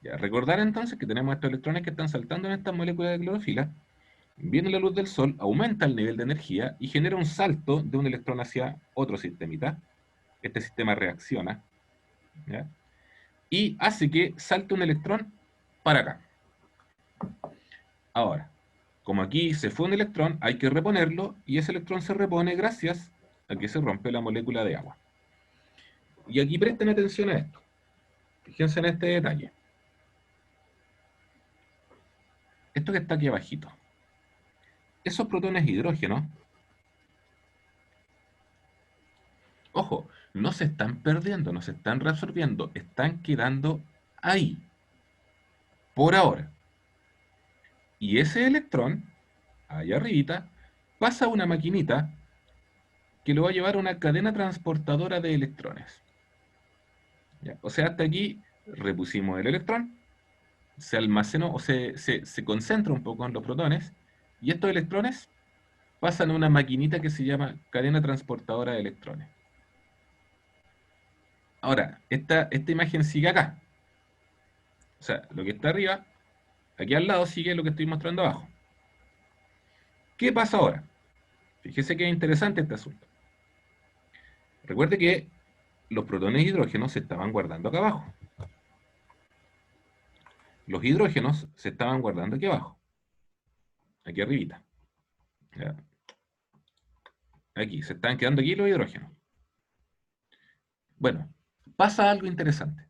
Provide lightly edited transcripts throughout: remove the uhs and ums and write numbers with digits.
Ya, recordar entonces que tenemos estos electrones que están saltando en estas moléculas de clorofila, viene la luz del sol, aumenta el nivel de energía y genera un salto de un electrón hacia otro sistemita. Este sistema reacciona, ¿ya? Y hace que salte un electrón para acá. Ahora, como aquí se fue un electrón, hay que reponerlo y ese electrón se repone gracias a que se rompe la molécula de agua. Y aquí presten atención a esto. Fíjense en este detalle. Esto que está aquí abajito. Esos protones hidrógeno, ojo, no se están perdiendo, no se están reabsorbiendo, están quedando ahí, por ahora. Y ese electrón, allá arribita, pasa a una maquinita que lo va a llevar a una cadena transportadora de electrones. ¿Ya? O sea, hasta aquí repusimos el electrón, se almacenó o se concentra un poco en los protones, y estos electrones pasan a una maquinita que se llama cadena transportadora de electrones. Ahora, esta imagen sigue acá. O sea, lo que está arriba, aquí al lado sigue lo que estoy mostrando abajo. ¿Qué pasa ahora? Fíjese que es interesante este asunto. Recuerde que los protones de hidrógeno se estaban guardando acá abajo. Los hidrógenos se estaban guardando aquí abajo. Aquí arribita. ¿Ya? Aquí, se están quedando aquí los hidrógenos. Bueno, pasa algo interesante.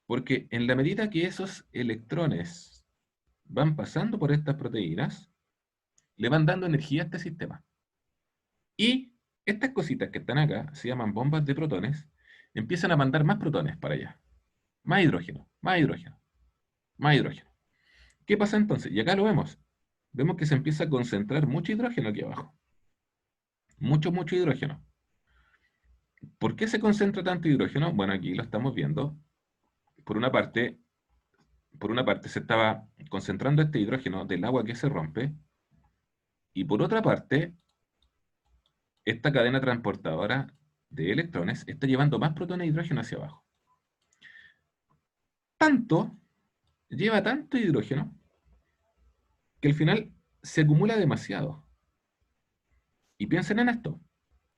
Porque en la medida que esos electrones van pasando por estas proteínas, le van dando energía a este sistema. Y estas cositas que están acá, se llaman bombas de protones, empiezan a mandar más protones para allá. Más hidrógeno, más hidrógeno, más hidrógeno. ¿Qué pasa entonces? Y acá lo vemos. Vemos que se empieza a concentrar mucho hidrógeno aquí abajo. Mucho, mucho hidrógeno. ¿Por qué se concentra tanto hidrógeno? Bueno, aquí lo estamos viendo. Por una parte, por una parte se estaba concentrando este hidrógeno del agua que se rompe, y por otra parte, esta cadena transportadora de electrones está llevando más protones de hidrógeno hacia abajo. Tanto, lleva tanto hidrógeno, que al final se acumula demasiado. Y piensen en esto.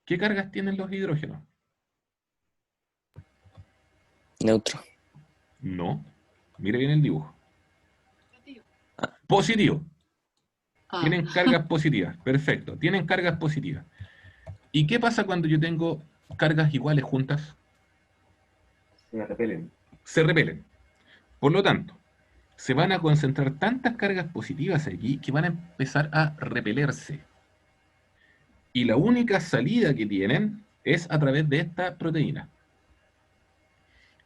¿Qué cargas tienen los hidrógenos? Neutro. No. Mire bien el dibujo. Ah, Positivo. Ah, Tienen cargas positivas. Perfecto. Tienen cargas positivas. ¿Y qué pasa cuando yo tengo cargas iguales juntas? Se repelen. Se repelen. Por lo tanto, se van a concentrar tantas cargas positivas aquí que van a empezar a repelerse. Y la única salida que tienen es a través de esta proteína.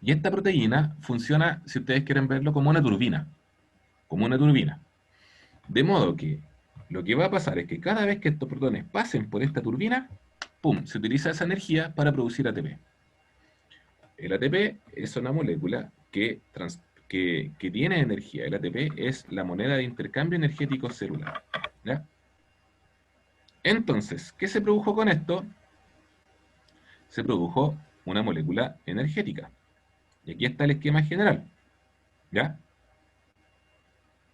Y esta proteína funciona, si ustedes quieren verlo, como una turbina. Como una turbina. De modo que lo que va a pasar es que cada vez que estos protones pasen por esta turbina, ¡pum!, se utiliza esa energía para producir ATP. El ATP es una molécula que tiene energía. El ATP es la moneda de intercambio energético celular. ¿Ya? Entonces, ¿qué se produjo con esto? Se produjo una molécula energética. Y aquí está el esquema general. ¿Ya?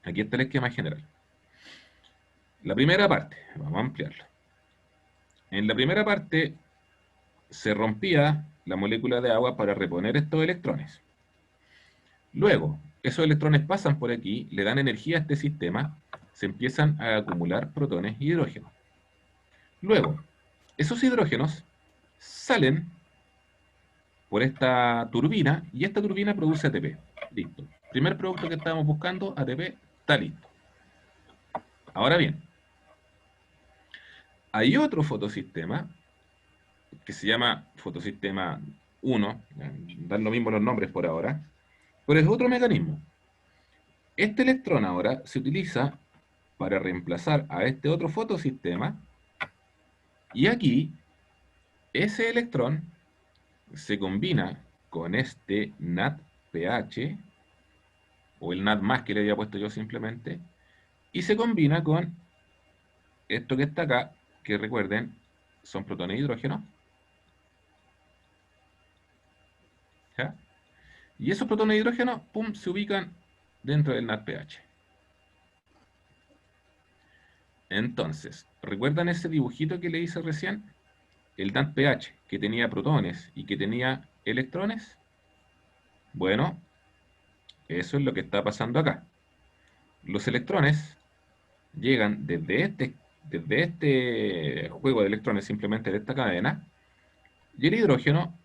Aquí está el esquema general. La primera parte, vamos a ampliarlo. En la primera parte se rompía la molécula de agua para reponer estos electrones. Luego, esos electrones pasan por aquí, le dan energía a este sistema, se empiezan a acumular protones y hidrógenos. Luego, esos hidrógenos salen por esta turbina y esta turbina produce ATP. Listo. Primer producto que estábamos buscando, ATP, está listo. Ahora bien, hay otro fotosistema que se llama fotosistema 1, dan lo mismo los nombres por ahora, pero es otro mecanismo. Este electrón ahora se utiliza para reemplazar a este otro fotosistema, y aquí ese electrón se combina con este NADPH, o el NAD más que le había puesto yo simplemente, y se combina con esto que está acá, que recuerden, son protones de hidrógeno, ¿ya? Y esos protones de hidrógeno, pum, se ubican dentro del NADPH. Entonces, ¿recuerdan ese dibujito que le hice recién? El NADPH, que tenía protones y que tenía electrones. Bueno, eso es lo que está pasando acá. Los electrones llegan desde este juego de electrones, simplemente de esta cadena, y el hidrógeno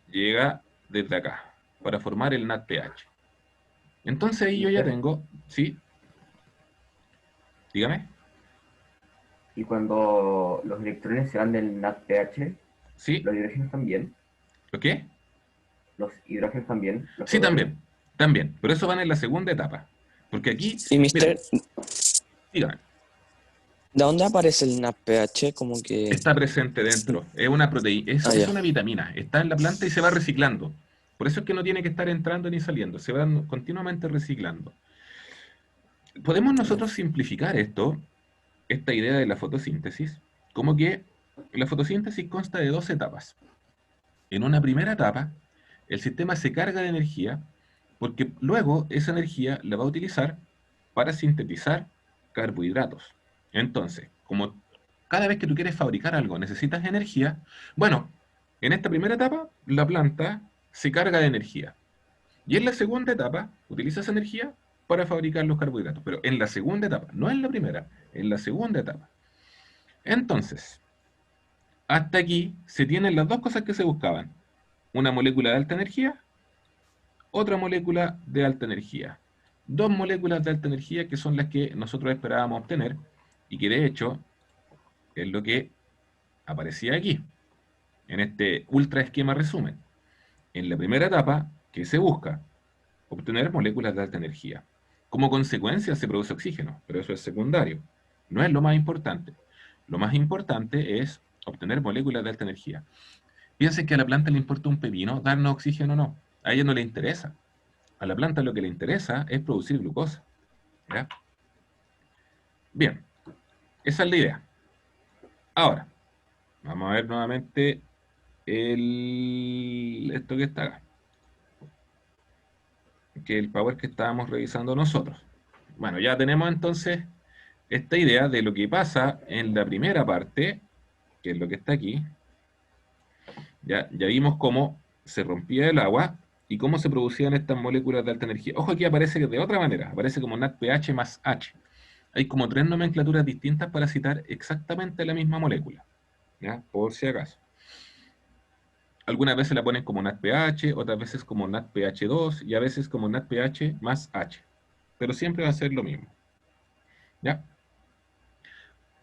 llega desde acá, para formar el NADPH. Entonces ahí yo ya Mister, tengo, ¿sí? Dígame, y cuando los electrones se van del NADPH, ¿sí? los hidrógenos también, ¿Lo qué? los hidrógenos también, los Sí, protones. también, pero eso van en la segunda etapa. Porque aquí, Y miren, mister, dígame, ¿de dónde aparece el NADPH? Como que... está presente dentro, es una proteína, Ah, es ya. una vitamina, está en la planta y se va reciclando. Por eso es que no tiene que estar entrando ni saliendo, se van continuamente reciclando. Podemos nosotros simplificar esta idea de la fotosíntesis, como que la fotosíntesis consta de dos etapas. En una primera etapa, el sistema se carga de energía porque luego esa energía la va a utilizar para sintetizar carbohidratos. Entonces, como cada vez que tú quieres fabricar algo necesitas energía, bueno, en esta primera etapa la planta se carga de energía. Y en la segunda etapa utiliza esa energía para fabricar los carbohidratos. Pero en la segunda etapa, no en la primera, en la segunda etapa. Entonces, hasta aquí se tienen las dos cosas que se buscaban. Una molécula de alta energía, otra molécula de alta energía. Dos moléculas de alta energía que son las que nosotros esperábamos obtener y que de hecho es lo que aparecía aquí, en este ultra esquema resumen. En la primera etapa, ¿qué se busca? Obtener moléculas de alta energía. Como consecuencia se produce oxígeno, pero eso es secundario. No es lo más importante. Lo más importante es obtener moléculas de alta energía. Piensen que a la planta le importa un pepino darnos oxígeno o no. A ella no le interesa. A la planta lo que le interesa es producir glucosa. ¿Ya? Bien, esa es la idea. Ahora, vamos a ver nuevamente esto que está acá, que es el power que estábamos revisando nosotros. Bueno, ya tenemos entonces esta idea de lo que pasa en la primera parte, que es lo que está aquí. Ya vimos cómo se rompía el agua y cómo se producían estas moléculas de alta energía. Ojo, aquí aparece de otra manera, aparece como NADPH más H. Hay como tres nomenclaturas distintas para citar exactamente la misma molécula, ¿ya? Por si acaso. Algunas veces la ponen como NADPH, otras veces como NADPH2 y a veces como NADPH más H. Pero siempre va a ser lo mismo, ¿ya?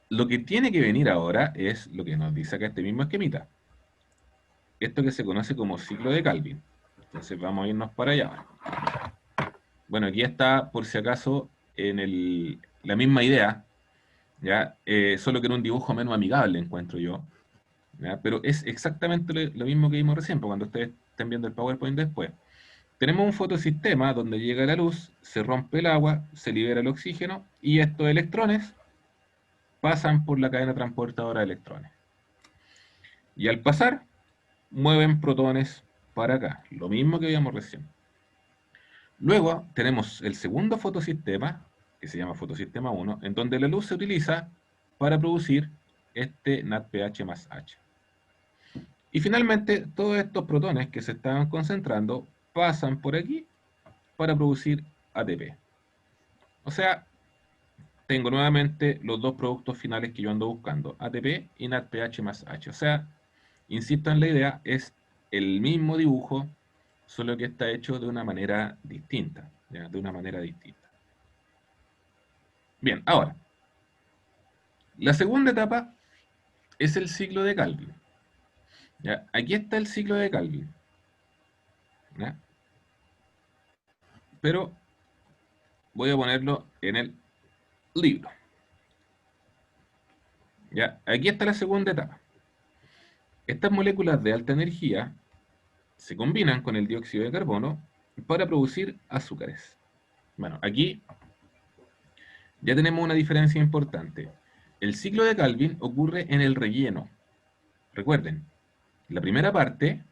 Lo que tiene que venir ahora es lo que nos dice acá este mismo esquemita. Esto que se conoce como ciclo de Calvin. Entonces vamos a irnos para allá. Bueno, aquí está, por si acaso, la misma idea, ¿ya? Solo que en un dibujo menos amigable, encuentro yo. ¿Ya? Pero es exactamente lo mismo que vimos recién, cuando ustedes estén viendo el PowerPoint después. Tenemos un fotosistema donde llega la luz, se rompe el agua, se libera el oxígeno, y estos electrones pasan por la cadena transportadora de electrones. Y al pasar, mueven protones para acá, lo mismo que vimos recién. Luego tenemos el segundo fotosistema, que se llama fotosistema 1, en donde la luz se utiliza para producir este NADPH más H. Y finalmente, todos estos protones que se estaban concentrando pasan por aquí para producir ATP. O sea, tengo nuevamente los dos productos finales que yo ando buscando, ATP y NADPH más H. O sea, insisto en la idea, es el mismo dibujo, solo que está hecho de una manera distinta, ¿ya? De una manera distinta. Bien, ahora, la segunda etapa es el ciclo de Calvin. ¿Ya? Aquí está el ciclo de Calvin. ¿Ya? Pero voy a ponerlo en el libro. ¿Ya? Aquí está la segunda etapa. Estas moléculas de alta energía se combinan con el dióxido de carbono para producir azúcares. Bueno, aquí ya tenemos una diferencia importante. El ciclo de Calvin ocurre en el relleno. Recuerden, la primera parte,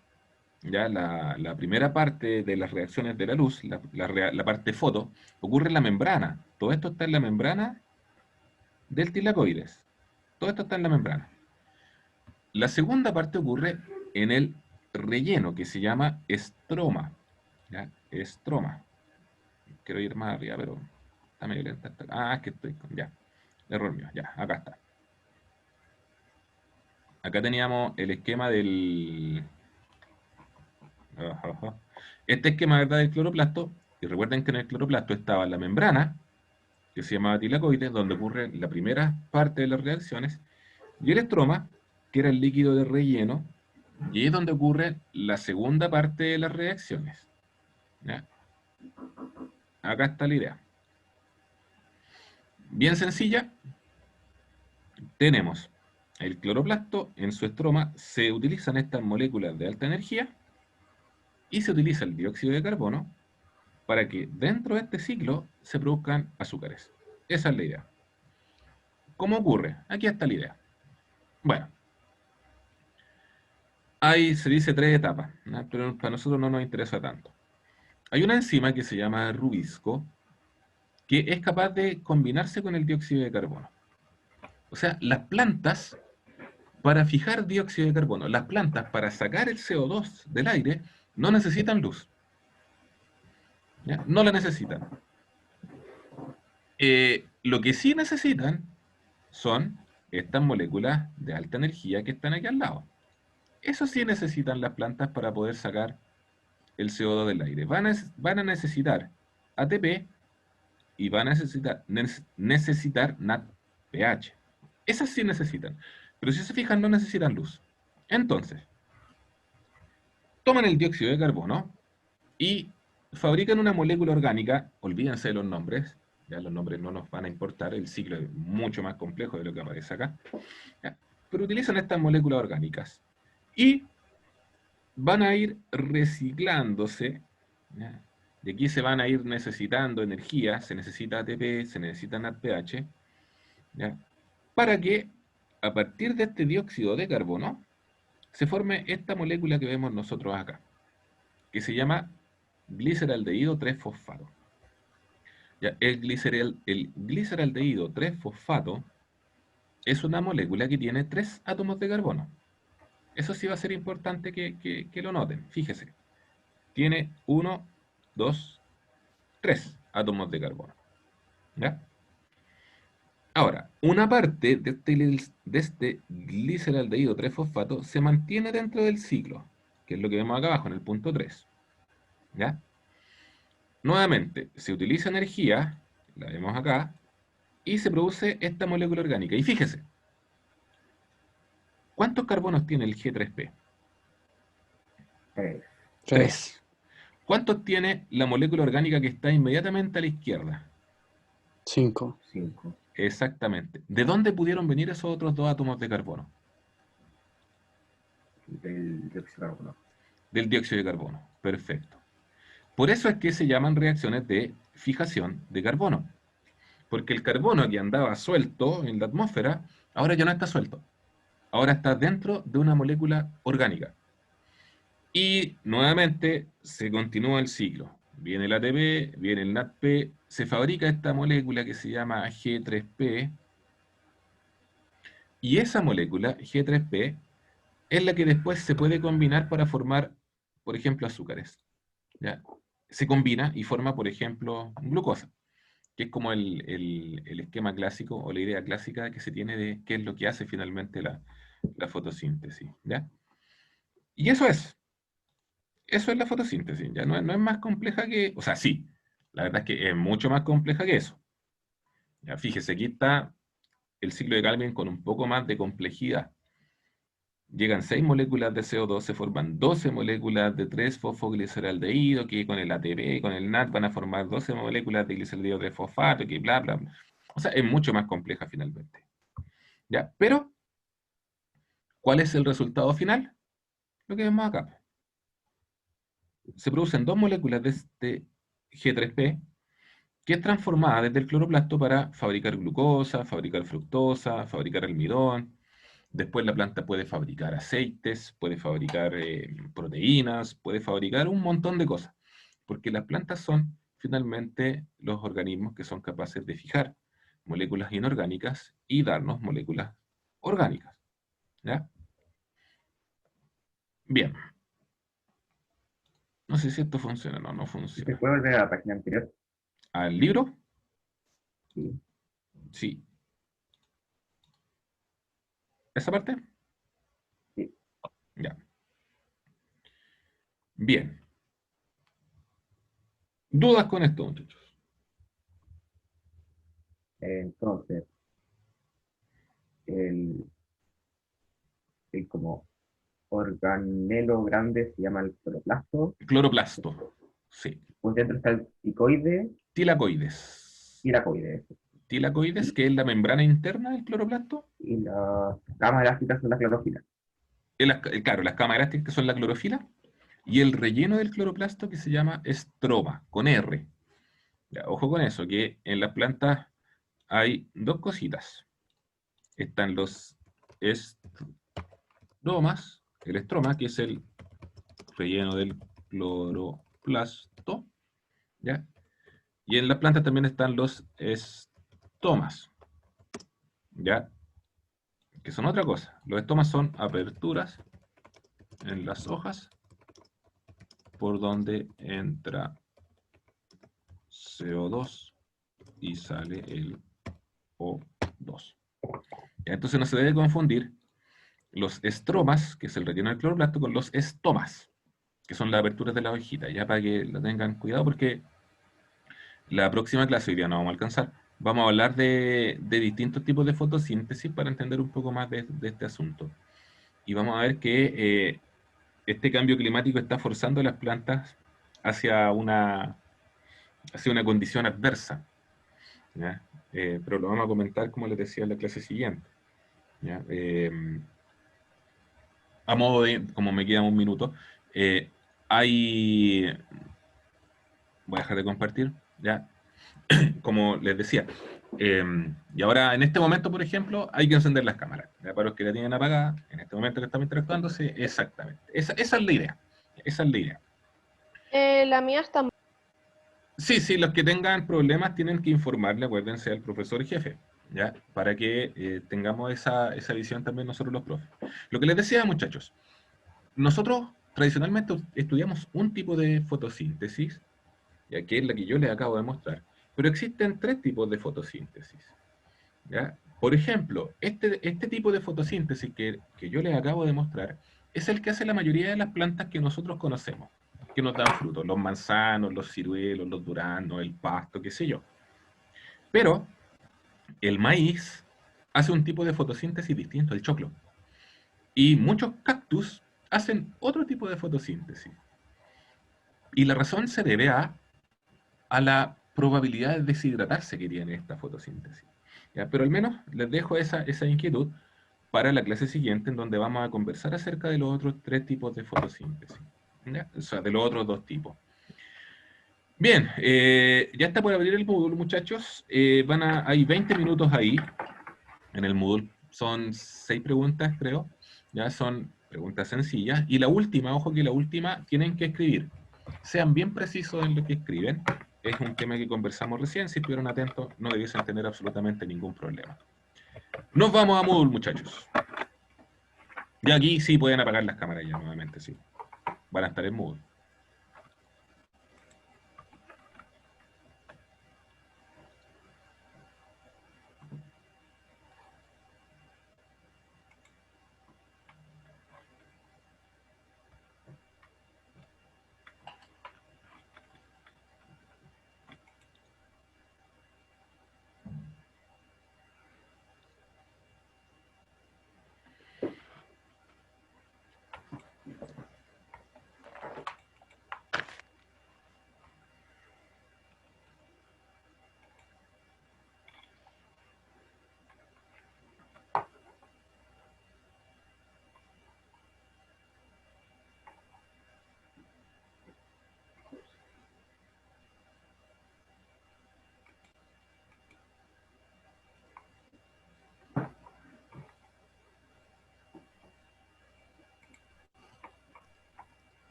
ya la primera parte de las reacciones de la luz, la parte foto, ocurre en la membrana. Todo esto está en la membrana del tilacoides. Todo esto está en la membrana. La segunda parte ocurre en el relleno, que se llama estroma. ¿Ya? Estroma. Quiero ir más arriba, pero está medio lenta. Es que estoy con... Ya. Error mío. Ya, acá está. Acá teníamos el esquema del... Este esquema, ¿verdad?, del cloroplasto. Y recuerden que en el cloroplasto estaba la membrana, que se llamaba tilacoides, donde ocurre la primera parte de las reacciones, y el estroma, que era el líquido de relleno, y es donde ocurre la segunda parte de las reacciones. ¿Ya? Acá está la idea. Bien sencilla. Tenemos el cloroplasto, en su estroma se utilizan estas moléculas de alta energía y se utiliza el dióxido de carbono para que dentro de este ciclo se produzcan azúcares. Esa es la idea. ¿Cómo ocurre? Aquí está la idea. Bueno, ahí se dice 3 etapas, ¿no? Pero para nosotros no nos interesa tanto. Hay una enzima que se llama rubisco, que es capaz de combinarse con el dióxido de carbono. O sea, las plantas, para fijar dióxido de carbono, las plantas para sacar el CO2 del aire, no necesitan luz. ¿Ya? No la necesitan. Lo que sí necesitan son estas moléculas de alta energía que están aquí al lado. Eso sí necesitan las plantas para poder sacar el CO2 del aire. Van a necesitar ATP y van a necesitar NADPH. Esas sí necesitan. Pero si se fijan, no necesitan luz. Entonces, toman el dióxido de carbono y fabrican una molécula orgánica. Olvídense de los nombres. Ya los nombres no nos van a importar. El ciclo es mucho más complejo de lo que aparece acá. ¿Ya? Pero utilizan estas moléculas orgánicas. Y van a ir reciclándose, ¿ya? Y aquí se van a ir necesitando energía, se necesita ATP, se necesita NADPH, ¿ya? Para que a partir de este dióxido de carbono se forme esta molécula que vemos nosotros acá, que se llama gliceraldehído 3-fosfato. ¿Ya? El gliceraldehído 3-fosfato es una molécula que tiene 3 átomos de carbono. Eso sí va a ser importante que lo noten. Fíjese. Tiene 1, 2, 3 átomos de carbono. ¿Ya? Ahora, una parte de este gliceraldehído 3-fosfato se mantiene dentro del ciclo, que es lo que vemos acá abajo en el punto 3. ¿Ya? Nuevamente, se utiliza energía, la vemos acá, y se produce esta molécula orgánica. Y fíjese, ¿cuántos carbonos tiene el G3P? 3. 3. ¿Cuántos tiene la molécula orgánica que está inmediatamente a la izquierda? 5. 5. Exactamente. ¿De dónde pudieron venir esos otros 2 átomos de carbono? Del dióxido de carbono. Del dióxido de carbono. Perfecto. Por eso es que se llaman reacciones de fijación de carbono. Porque el carbono que andaba suelto en la atmósfera, ahora ya no está suelto. Ahora está dentro de una molécula orgánica. Y nuevamente se continúa el ciclo. Viene el ATP, viene el NADP, se fabrica esta molécula que se llama G3P, y esa molécula, G3P, es la que después se puede combinar para formar, por ejemplo, azúcares. ¿Ya? Se combina y forma, por ejemplo, glucosa, que es como el esquema clásico o la idea clásica que se tiene de qué es lo que hace finalmente la fotosíntesis. ¿Ya? Y eso es la fotosíntesis, ya no es más compleja que, o sea, sí, la verdad es que es mucho más compleja que eso. Ya, fíjese, aquí está el ciclo de Calvin con un poco más de complejidad. Llegan 6 moléculas de CO2, se forman 12 moléculas de 3-fosfogliceraldehído, que con el ATP, con el NAD van a formar 12 moléculas de gliceraldehído 3-fosfato, que bla, bla, bla. O sea, es mucho más compleja finalmente. ¿Ya? Pero, ¿cuál es el resultado final? Lo que vemos acá. Se producen 2 moléculas de este G3P, que es transformada desde el cloroplasto para fabricar glucosa, fabricar fructosa, fabricar almidón. Después la planta puede fabricar aceites, puede fabricar proteínas, puede fabricar un montón de cosas. Porque las plantas son finalmente los organismos que son capaces de fijar moléculas inorgánicas y darnos moléculas orgánicas. ¿Ya? Bien. No sé si esto funciona. No, no ¿Se funciona. puede volver a la página anterior? ¿Al libro? Sí. Sí. ¿Esa parte? Sí. Ya. Bien. ¿Dudas con esto, muchachos? Entonces, el, el como organelo grande se llama el cloroplasto. Cloroplasto. Sí. Pues dentro está el ticoide Tilacoides. y la coide. Tilacoides, Y, que es la membrana interna del cloroplasto. y las camas elásticas son la clorofila. Claro, las camas elásticas que son la clorofila. Y el relleno del cloroplasto que se llama estroma, con R. Ya, ojo con eso, que en las plantas hay dos cositas. Están los estromas, el estroma, que es el relleno del cloroplasto, ¿ya? Y en las plantas también están los estomas, ¿ya? Que son otra cosa. Los estomas son aperturas en las hojas por donde entra CO2 y sale el O2. Entonces no se debe confundir los estromas, que es el relleno del cloroplasto, con los estomas, que son las aperturas de la hojita, ya para que lo tengan cuidado porque la próxima clase, hoy día no vamos a alcanzar, vamos a hablar de distintos tipos de fotosíntesis para entender un poco más de este asunto. Y vamos a ver que este cambio climático está forzando a las plantas hacia una condición adversa, ¿ya? Pero lo vamos a comentar, como les decía, en la clase siguiente, ¿ya? A modo de, como me queda un minuto, eh, hay, voy a dejar de compartir, ¿ya? Como les decía, y ahora en este momento, por ejemplo, hay que encender las cámaras, ¿ya? Para los que la tienen apagada, en este momento que estamos interactuándose, exactamente. Esa es la idea, esa es la idea. La mía está. Sí, sí, los que tengan problemas tienen que informarle, acuérdense, al profesor jefe, ¿ya? Para que tengamos esa visión también nosotros los profes. Lo que les decía, muchachos, nosotros tradicionalmente estudiamos un tipo de fotosíntesis, ya que es la que yo les acabo de mostrar, pero existen tres tipos de fotosíntesis, ¿ya? Por ejemplo, este tipo de fotosíntesis que yo les acabo de mostrar es el que hace la mayoría de las plantas que nosotros conocemos, que nos dan frutos, los manzanos, los ciruelos, los duranos, el pasto, qué sé yo. Pero el maíz hace un tipo de fotosíntesis distinto, el choclo. Y muchos cactus hacen otro tipo de fotosíntesis. Y la razón se debe a la probabilidad de deshidratarse que tiene esta fotosíntesis. ¿Ya? Pero al menos les dejo esa inquietud para la clase siguiente, en donde vamos a conversar acerca de los otros tres tipos de fotosíntesis. ¿Ya? O sea, de los otros dos tipos. Bien, ya está por abrir el módulo, muchachos. Hay 20 minutos ahí en el Moodle. Son 6 preguntas, creo. Ya son preguntas sencillas. Y la última, ojo que la última, tienen que escribir. Sean bien precisos en lo que escriben. Es un tema que conversamos recién. Si estuvieron atentos, no debiesen tener absolutamente ningún problema. Nos vamos a Moodle, muchachos. Y aquí sí pueden apagar las cámaras ya nuevamente, sí. Van a estar en Moodle.